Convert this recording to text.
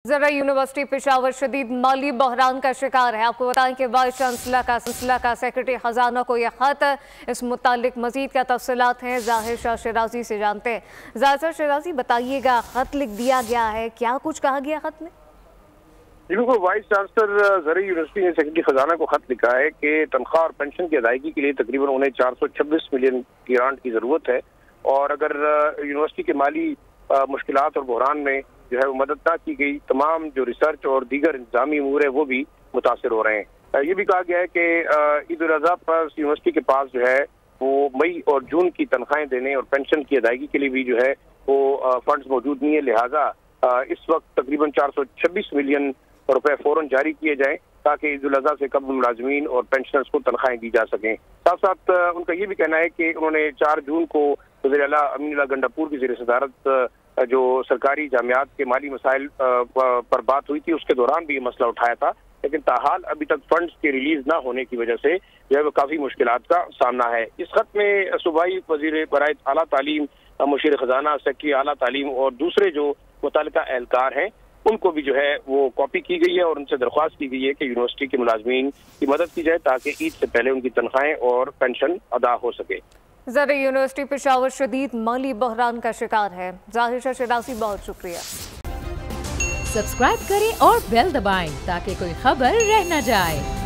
जरा यूनिवर्सिटी पेशावर शदीद माली बहरान का शिकार है। आपको बताएं कि वाइस चांसलर का सेक्रेटरी खजाना को यह खत इस मुतालिक मजीद क्या तफसीलात हैं जाहिर शाह शिराजी से जानते हैं। जाहिर शाह शिराजी बताइएगा, खत लिख दिया गया है, क्या कुछ कहा गया खत में? बिल्कुल, वाइस चांसलर ज़रा यूनिवर्सिटी ने सेक्रेटरी खजाना को खत लिखा है कि तनख्वाह और पेंशन की अदायगी के लिए तकरीबन उन्हें 426 मिलियन की ग्रांट की जरूरत है और अगर यूनिवर्सिटी के माली मुश्किलात और बहरान में जो है वो मदद ना की गई, तमाम जो रिसर्च और दीगर इंतजामी अमूर है वो भी मुतासर हो रहे हैं। ये भी कहा गया है कि ईद उल अज़हा पर यूनिवर्सिटी के पास जो है वो मई और जून की तनख्वाहें देने और पेंशन की अदायगी के लिए भी जो है वो फंड्स मौजूद नहीं है। लिहाजा इस वक्त तकरीबन 426 मिलियन रुपए फौरन जारी किए जाएं ताकि ईद उल अज़हा से कबल मुलाजमीन और पेंशनर्स को तनख्वाहें दी जा सकें। साथ साथ उनका ये भी कहना है कि उन्होंने 4 जून को वज़ीर आला अमीनुल्लाह गंडापुर की ज़ेर सदारत जो सरकारी जामियात के माली मसाइल पर बात हुई थी, उसके दौरान भी ये मसला उठाया था, लेकिन ताहाल अभी तक फंड्स के रिलीज ना होने की वजह से जो है वो काफी मुश्किलात का सामना है। इस खत में सूबाई वज़ीर बराए आला तालीम, मुशीर खजाना, सेक्रेटरी आला तालीम और दूसरे जो मुतल्लिका एहलकार हैं उनको भी जो है वो कॉपी की गई है और उनसे दरख्वास्त की गई है कि यूनिवर्सिटी के मुलाजमीन की मदद की जाए ताकि ईद से पहले उनकी तनख्वाहें और पेंशन अदा हो सके। ज़रा यूनिवर्सिटी पेशावर शदीद माली बहरान का शिकार है। जाहिर शाह शिराजी, बहुत शुक्रिया। सब्सक्राइब करें और बेल दबाएं ताकि कोई खबर रह न जाए।